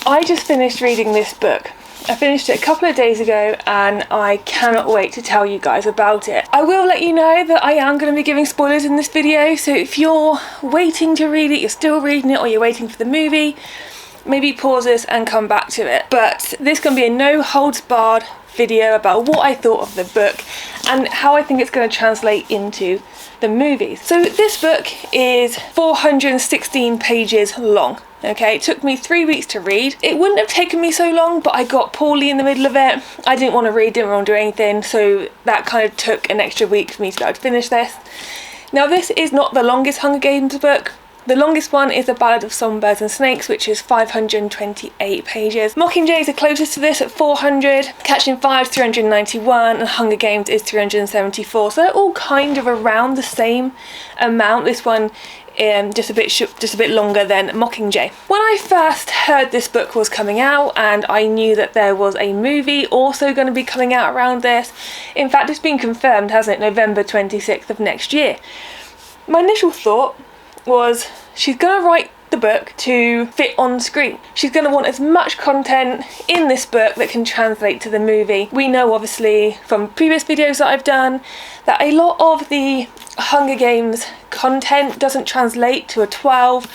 I just finished reading this book. I finished it a couple of days ago and I cannot wait to tell you guys about it. I will let you know that I am going to be giving spoilers in this video, so if you're waiting to read it, you're still reading it, or you're waiting for the movie, maybe pause this and come back to it. But this can be a no holds barred video about what I thought of the book and how I think it's going to translate into the movies. So this book is 416 pages long. Okay, it took me 3 weeks to read. It wouldn't have taken me so long, but I got poorly in the middle of it. I didn't want to read, didn't want to do anything, so that kind of took an extra week for me to be able to finish this. Now, this is not the longest Hunger Games book. The longest one is The Ballad of Songbirds and Snakes, which is 528 pages. Mockingjay is the closest to this at 400, Catching Fire is 391, and Hunger Games is 374. So they're all kind of around the same amount. This one just a bit longer than Mockingjay. When I first heard this book was coming out, and I knew that there was a movie also going to be coming out around this, in fact it's been confirmed, hasn't it, November 26th of next year. My initial thought was, she's going to write the book to fit on screen. She's going to want as much content in this book that can translate to the movie. We know obviously from previous videos that I've done that a lot of the Hunger Games content doesn't translate to a 12.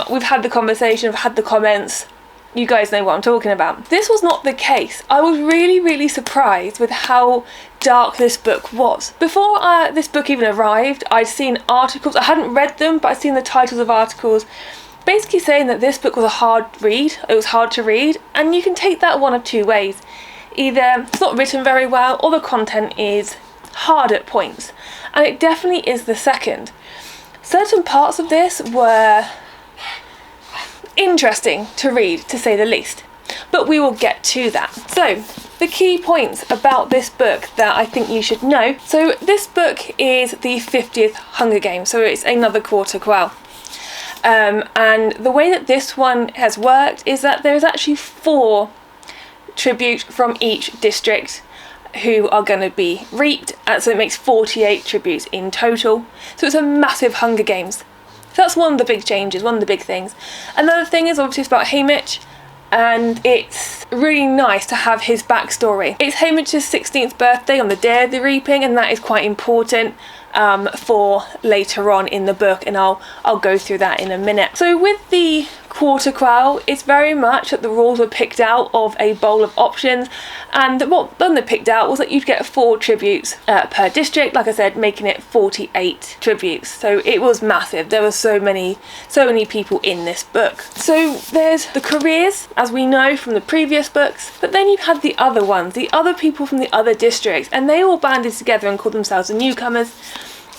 We've had the conversation, I've had the comments, you guys know what I'm talking about. This was not the case. I was really surprised with how dark this book was. Before this book even arrived, I'd seen articles, I hadn't read them, but I'd seen the titles of articles basically saying that this book was a hard read, it was hard to read, and you can take that one of two ways. Either it's not written very well, or the content is hard at points, and it definitely is the second. Certain parts of this were interesting to read, to say the least, but we will get to that. So the key points about this book that I think you should know. So this book is the 50th Hunger Games, so it's another quarter quell. And the way that this one has worked is that there's actually 4 tributes from each district who are going to be reaped, so it makes 48 tributes in total. So it's a massive Hunger Games. So that's one of the big changes, one of the big things. Another thing is obviously it's about Haymitch, and it's really nice to have his backstory. It's Haymitch's 16th birthday on the day of the reaping, and that is quite important for later on in the book, and I'll go through that in a minute. So with the quarter quell, it's very much that the rules were picked out of a bowl of options, and what they picked out was that you'd get 4 tributes per district, like I said, making it 48 tributes. So it was massive. There were so many people in this book. So there's the careers, as we know from the previous books, but then you had the other ones, the other people from the other districts, and they all banded together and called themselves the newcomers.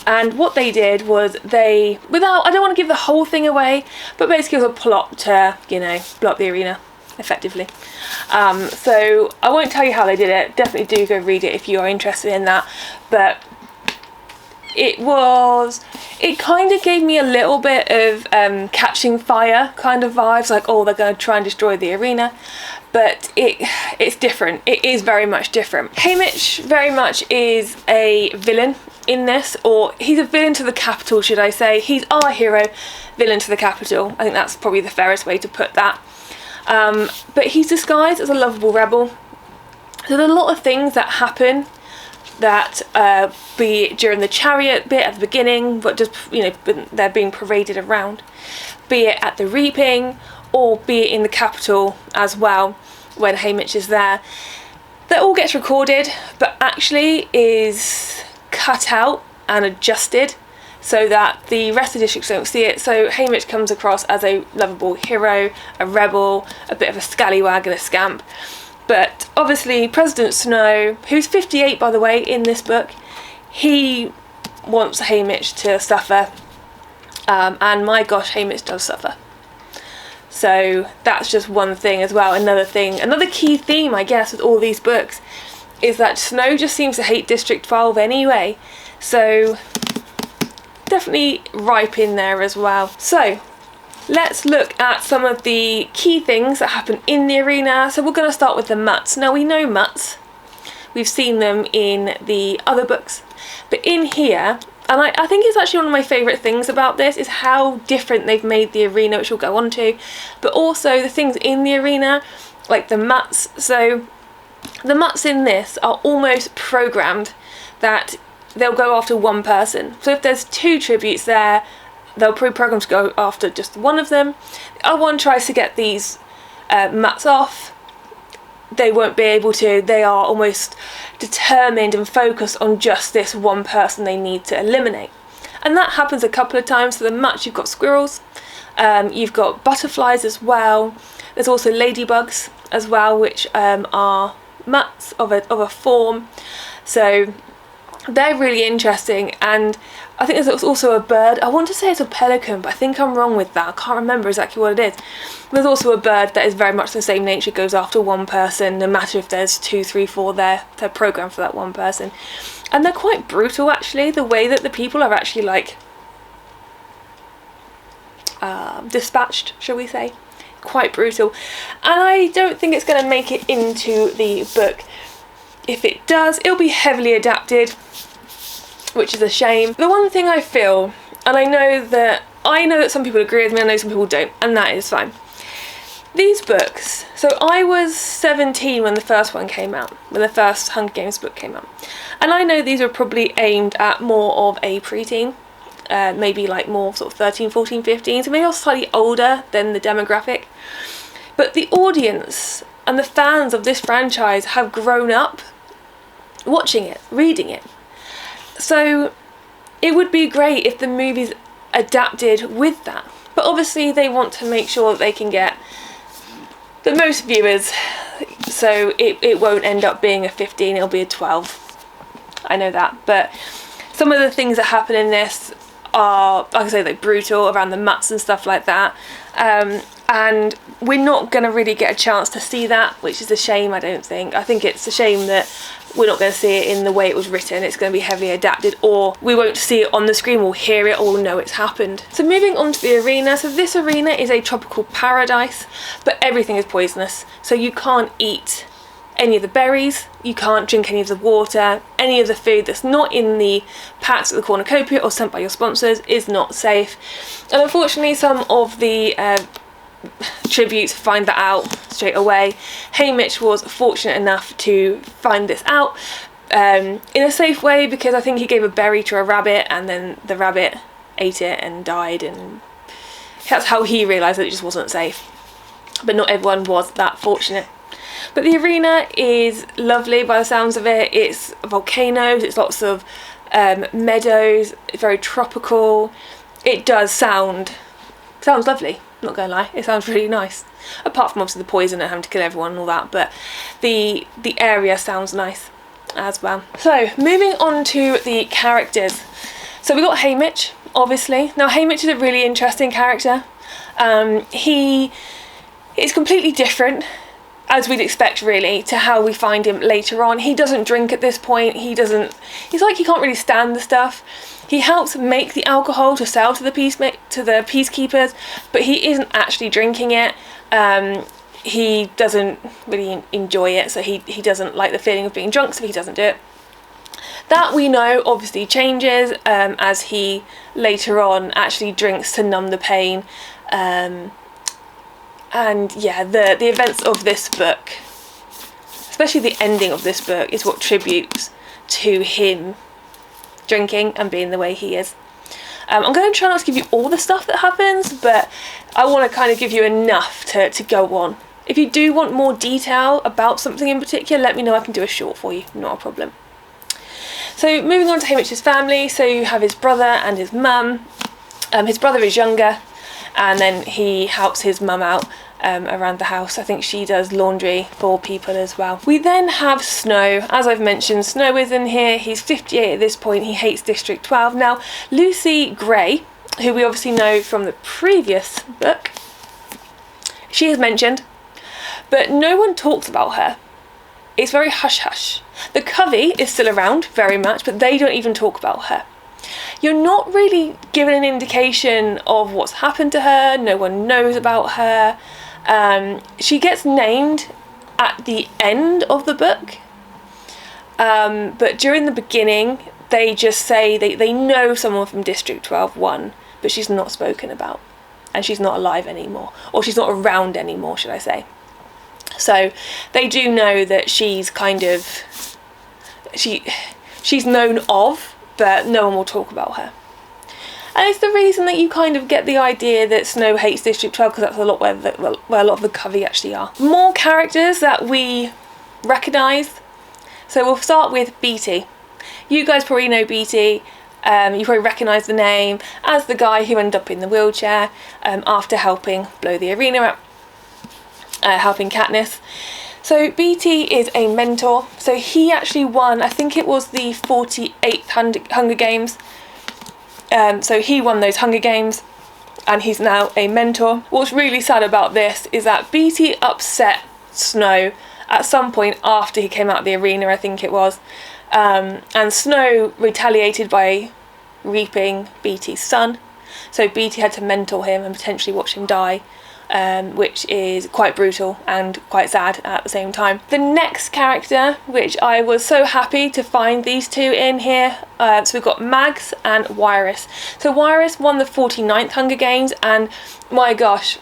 And what they did was I don't want to give the whole thing away, but basically it was a plot to, blow up the arena, effectively. So I won't tell you how they did it. Definitely do go read it if you are interested in that. But it kind of gave me a little bit of Catching Fire kind of vibes, like, oh, they're going to try and destroy the arena. But it's different. It is very much different. Haymitch very much is a villain in this, or he's a villain to the capital, should I say. He's our hero, villain to the capital. I think that's probably the fairest way to put that. But he's disguised as a lovable rebel. So there's a lot of things that happen that be it during the chariot bit at the beginning, but just they're being paraded around, be it at the reaping, or be it in the capital as well when Haymitch is there. That all gets recorded, but actually is cut out and adjusted so that the rest of the districts don't see it. So Haymitch comes across as a lovable hero, a rebel, a bit of a scallywag and a scamp. But obviously President Snow, who's 58 by the way in this book, he wants Haymitch to suffer, and my gosh, Haymitch does suffer. So that's just one thing as well. Another key theme, I guess, with all these books is that Snow just seems to hate District 12 anyway. So definitely ripe in there as well. So let's look at some of the key things that happen in the arena. So we're going to start with the mutts. Now we know mutts. We've seen them in the other books. But in here, And I think it's actually one of my favourite things about this is how different they've made the arena, which we'll go on to, but also the things in the arena, like the mats. So the mats in this are almost programmed that they'll go after one person. So if there's 2 tributes there, they'll pre-program to go after just one of them. The other one tries to get these mats off. They won't be able to. They are almost determined and focused on just this one person they need to eliminate. And that happens a couple of times. For the mats, you've got squirrels, you've got butterflies as well. There's also ladybugs as well, which are mats of a form. So they're really interesting. And I think there's also a bird. I want to say it's a pelican, but I think I'm wrong with that. I can't remember exactly what it is. There's also a bird that is very much the same nature, goes after one person, no matter if there's 2, 3, 4 there. They're programmed for that one person. And they're quite brutal, actually, the way that the people are actually, like, dispatched, shall we say. Quite brutal. And I don't think it's going to make it into the book. If it does, it'll be heavily adapted, which is a shame. The one thing I feel, and I know that some people agree with me, I know some people don't, and that is fine. These books, so I was 17 when the first one came out, when the first Hunger Games book came out, and I know these are probably aimed at more of a preteen, maybe like more sort of 13, 14, 15, so maybe I was slightly older than the demographic, but the audience and the fans of this franchise have grown up watching it, reading it. So it would be great if the movies adapted with that. But obviously they want to make sure that they can get the most viewers. So it won't end up being a 15, it'll be a 12. I know that. But some of the things that happen in this are, like I say, like brutal around the mats and stuff like that. And we're not going to really get a chance to see that, which is a shame, I don't think. I think it's a shame that we're not going to see it in the way it was written. It's going to be heavily adapted, or we won't see it on the screen. We'll hear it or know it's happened. So moving on to the arena. So this arena is a tropical paradise, but everything is poisonous. So you can't eat any of the berries, you can't drink any of the water, any of the food that's not in the packs at the cornucopia or sent by your sponsors is not safe. And unfortunately some of the tributes find that out straight away. Haymitch was fortunate enough to find this out in a safe way, because I think he gave a berry to a rabbit and then the rabbit ate it and died, and that's how he realised that it just wasn't safe. But not everyone was that fortunate. But the arena is lovely by the sounds of it. It's volcanoes, it's lots of meadows, it's very tropical. It does sounds lovely, not gonna lie, it sounds really nice. Apart from obviously the poison and having to kill everyone and all that, but the area sounds nice as well. So moving on to the characters. So we got Haymitch, obviously. Now Haymitch is a really interesting character. He is completely different, as we'd expect really, to how we find him later on. He doesn't drink at this point. He's like he can't really stand the stuff. He helps make the alcohol to sell to the peacekeepers, but he isn't actually drinking it. He doesn't really enjoy it, so he doesn't like the feeling of being drunk, so he doesn't do it. That we know obviously changes as he later on actually drinks to numb the pain. And yeah, the events of this book, especially the ending of this book, is what tributes to him drinking and being the way he is. I'm going to try not to give you all the stuff that happens, but I want to kind of give you enough to go on. If you do want more detail about something in particular, let me know, I can do a short for you, not a problem. So moving on to Haymitch's family, so you have his brother and his mum. His brother is younger, and then he helps his mum out around the house. I think she does laundry for people as well. We then have Snow. As I've mentioned, Snow is in here. He's 58 at this point. He hates District 12. Now, Lucy Gray, who we obviously know from the previous book, she is mentioned, but no one talks about her. It's very hush-hush. The Covey is still around very much, but they don't even talk about her. You're not really given an indication of what's happened to her. No one knows about her. She gets named at the end of the book, but during the beginning they just say they know someone from District 12 won, but she's not spoken about, and she's not alive anymore, or she's not around anymore, should I say. So they do know that she's kind of, she's known of, but no one will talk about her. And it's the reason that you kind of get the idea that Snow hates District 12, because that's a lot where a lot of the Covey actually are. More characters that we recognise. So we'll start with Beatty. You guys probably know Beatty. You probably recognise the name as the guy who ended up in the wheelchair after helping blow the arena up, helping Katniss. So Beatty is a mentor. So he actually won, I think it was the 48th Hunger Games. So he won those Hunger Games, and he's now a mentor. What's really sad about this is that Beatty upset Snow at some point after he came out of the arena, I think it was. And Snow retaliated by reaping Beatty's son. So Beatty had to mentor him and potentially watch him die, which is quite brutal and quite sad at the same time. The next character, which I was so happy to find these two in here, so we've got Mags and Wiress. So Wiress won the 49th Hunger Games, and my gosh,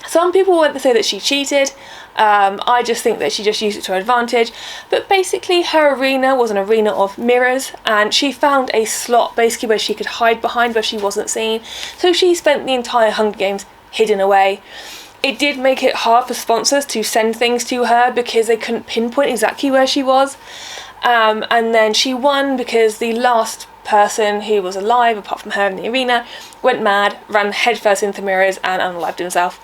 some people want to say that she cheated. I just think that she just used it to her advantage. But basically her arena was an arena of mirrors, and she found a slot basically where she could hide behind where she wasn't seen. So she spent the entire Hunger Games hidden away. It did make it hard for sponsors to send things to her because they couldn't pinpoint exactly where she was. And then she won because the last person who was alive, apart from her in the arena, went mad, ran headfirst into mirrors and unalived himself,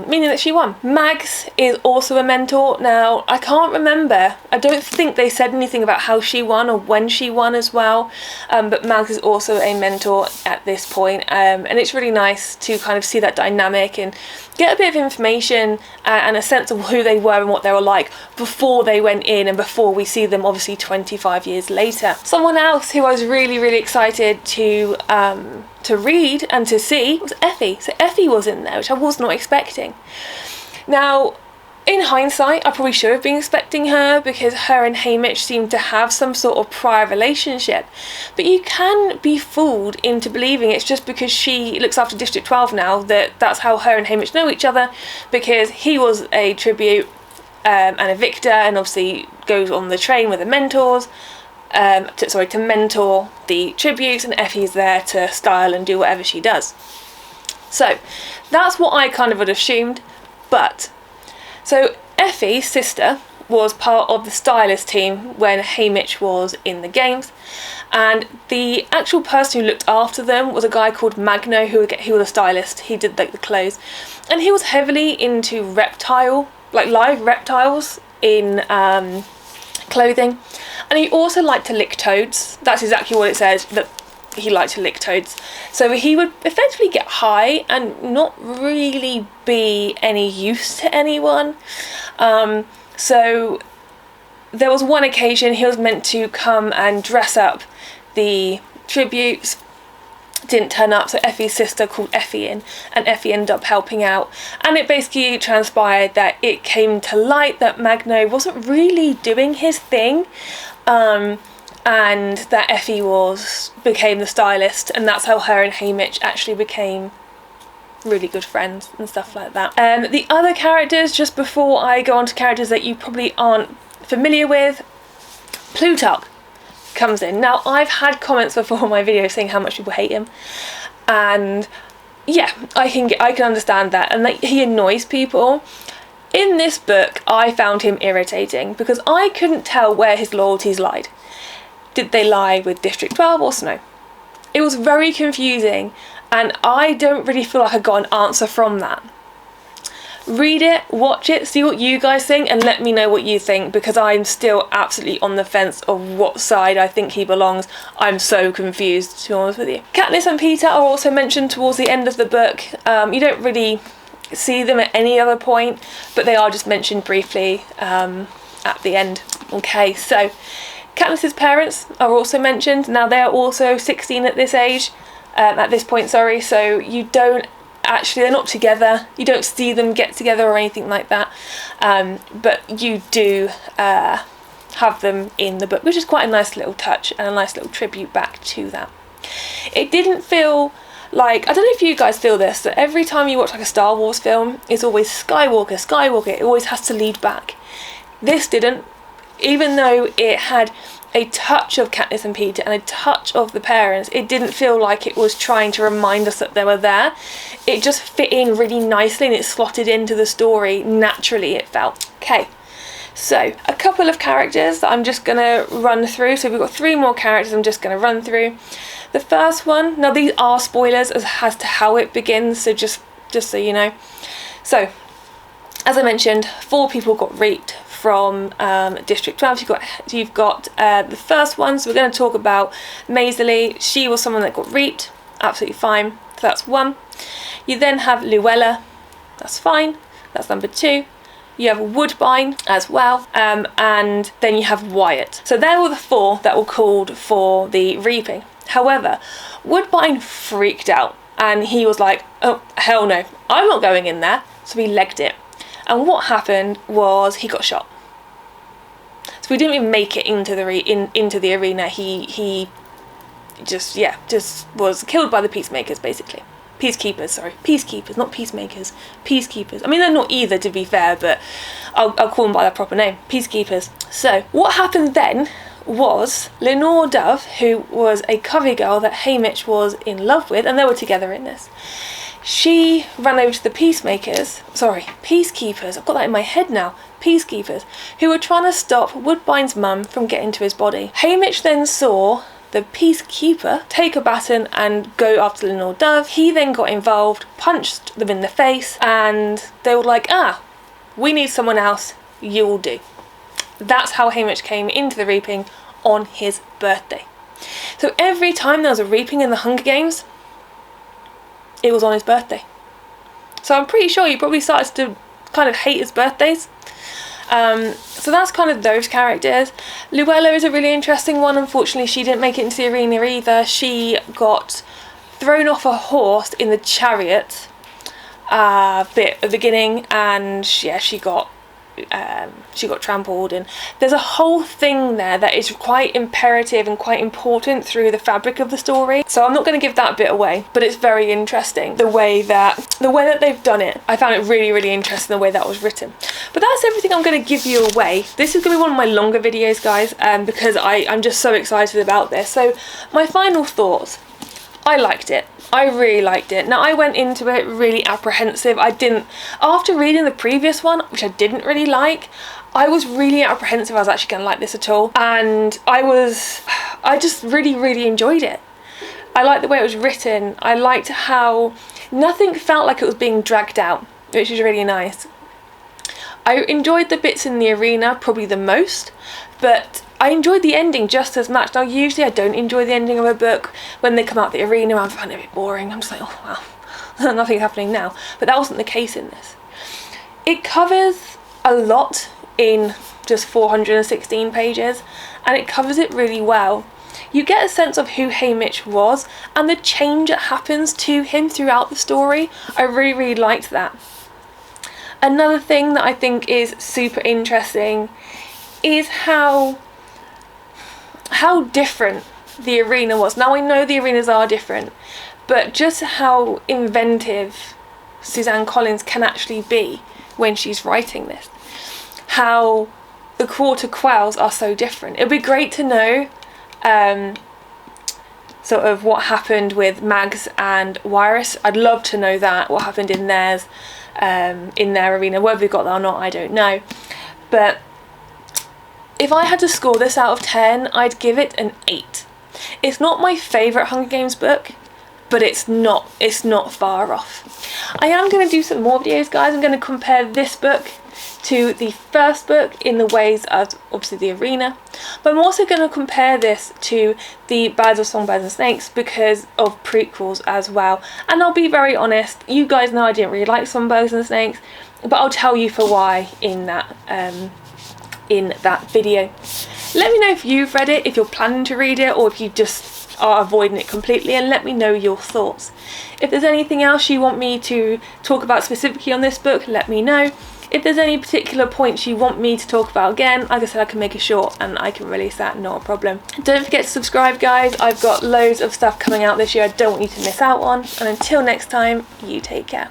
meaning that she won. Mags is also a mentor. Now, I can't remember, I don't think they said anything about how she won or when she won as well, but Mags is also a mentor at this point, and it's really nice to kind of see that dynamic and get a bit of information and a sense of who they were and what they were like before they went in and before we see them obviously 25 years later. Someone else who I was really excited to read and to see was Effie. So Effie was in there, which I was not expecting. Now, in hindsight, I probably should have been expecting her because her and Haymitch seem to have some sort of prior relationship. But you can be fooled into believing it's just because she looks after District 12 now that's how her and Haymitch know each other, because he was a tribute and a victor, and obviously goes on the train with the mentors. To mentor the tributes, and Effie's there to style and do whatever she does. So that's what I kind of would have assumed. But so Effie's sister was part of the stylist team when Haymitch was in the games, and the actual person who looked after them was a guy called Magno, who was a stylist. He did like the clothes, and he was heavily into live reptiles in clothing, and he also liked to lick toads. That's exactly what it says, that he liked to lick toads. So he would effectively get high and not really be any use to anyone. So there was one occasion he was meant to come and dress up the tributes, didn't turn up, so Effie's sister called Effie in, and Effie ended up helping out, and it basically transpired that it came to light that Magno wasn't really doing his thing, and that Effie became the stylist, and that's how her and Haymitch actually became really good friends and stuff like that. The other characters, just before I go on to characters that you probably aren't familiar with, Plutarch comes in. Now, I've had comments before on my video saying how much people hate him, and yeah, I can understand that, and that he annoys people. In this book, I found him irritating because I couldn't tell where his loyalties lied. Did they lie with District 12 or Snow? It was very confusing, and I don't really feel like I got an answer from that. Read it, watch it, see what you guys think, and let me know what you think, because I'm still absolutely on the fence of what side I think he belongs. I'm so confused, to be honest with you. Katniss and Peeta are also mentioned towards the end of the book. You don't really see them at any other point, but they are just mentioned briefly at the end. Okay, so Katniss's parents are also mentioned. Now, they're also 16 at this age, at this point, sorry, so you don't actually, they're not together, you don't see them get together or anything like that, but you do have them in the book, which is quite a nice little touch and a nice little tribute back to that. It didn't feel like, I don't know if you guys feel this, that every time you watch like a Star Wars film, it's always Skywalker, Skywalker, it always has to lead back. This didn't, even though it had a touch of Katniss and Peter and a touch of the parents, it didn't feel like it was trying to remind us that they were there. It just fit in really nicely and it slotted into the story naturally, it felt. Okay, so a couple of characters that I'm just going to run through. So we've got 3 more characters I'm just going to run through. The first one, now these are spoilers as to how it begins, so just so you know. So, as I mentioned, 4 people got raped from District 12. You've got the first one, so we're going to talk about Maisie. She was someone that got raped, absolutely fine, so that's 1. You then have Luella, that's fine, that's number 2. You have Woodbine as well, and then you have Wyatt. So they're all the 4 that were called for the reaping. However, Woodbine freaked out and he was like, oh, hell no, I'm not going in there. So he legged it. And what happened was he got shot. So he didn't even make it into the arena. He just was killed by the peacemakers, basically. Peacekeepers, not peacemakers. Peacekeepers. I mean, they're not either, to be fair, but I'll call them by their proper name. Peacekeepers. So what happened then was Lenore Dove, who was a Covey girl that Haymitch was in love with, and they were together in this. She ran over to the peacekeepers, I've got that in my head now, peacekeepers, who were trying to stop Woodbine's mum from getting to his body. Haymitch then saw the peacekeeper take a baton and go after Lenore Dove. He then got involved, punched them in the face, and they were like, we need someone else, you will do. That's how Haymitch came into the reaping on his birthday. So every time there was a reaping in the Hunger Games, it was on his birthday. So I'm pretty sure he probably started to kind of hate his birthdays. So that's kind of those characters. Luella is a really interesting one. Unfortunately, she didn't make it into the arena either. She got thrown off a horse in the chariot bit at the beginning, and she got trampled, and there's a whole thing there that is quite imperative and quite important through the fabric of the story. So I'm not going to give that bit away, but it's very interesting the way that they've done it. I found it really, really interesting the way that was written. But that's everything I'm going to give you away. This is going to be one of my longer videos, guys, because I'm just so excited about this. So my final thoughts. I liked it. I really liked it. Now, I went into it really apprehensive. After reading the previous one, which I didn't really like, I was really apprehensive I was actually going to like this at all. And I just really, really enjoyed it. I liked the way it was written. I liked how nothing felt like it was being dragged out, which is really nice. I enjoyed the bits in the arena probably the most, but I enjoyed the ending just as much. Now, usually I don't enjoy the ending of a book when they come out the arena. I find it a bit boring. I'm just like, oh, wow, nothing's happening now. But that wasn't the case in this. It covers a lot in just 416 pages, and it covers it really well. You get a sense of who Haymitch was and the change that happens to him throughout the story. I really, really liked that. Another thing that I think is super interesting is how different the arena was. Now, I know the arenas are different, but just how inventive Suzanne Collins can actually be when she's writing this. How the quarter quells are so different. It would be great to know sort of what happened with Mags and Wirus. I'd love to know that, what happened in theirs, in their arena. Whether we got that or not, I don't know. But if I had to score this out of 10, I'd give it an 8. It's not my favourite Hunger Games book, but it's not far off. I am going to do some more videos, guys. I'm going to compare this book to the first book in the ways of obviously the arena, but I'm also going to compare this to the Birds of Songbirds and Snakes because of prequels as well. And I'll be very honest, you guys know I didn't really like Songbirds and Snakes, but I'll tell you for why in that video. Let me know if you've read it, if you're planning to read it, or if you just are avoiding it completely, and let me know your thoughts. If there's anything else you want me to talk about specifically on this book, let me know. If there's any particular points you want me to talk about, again, like I said, I can make a short and I can release that, not a problem. Don't forget to subscribe, guys. I've got loads of stuff coming out this year I don't want you to miss out on. And until next time, you take care.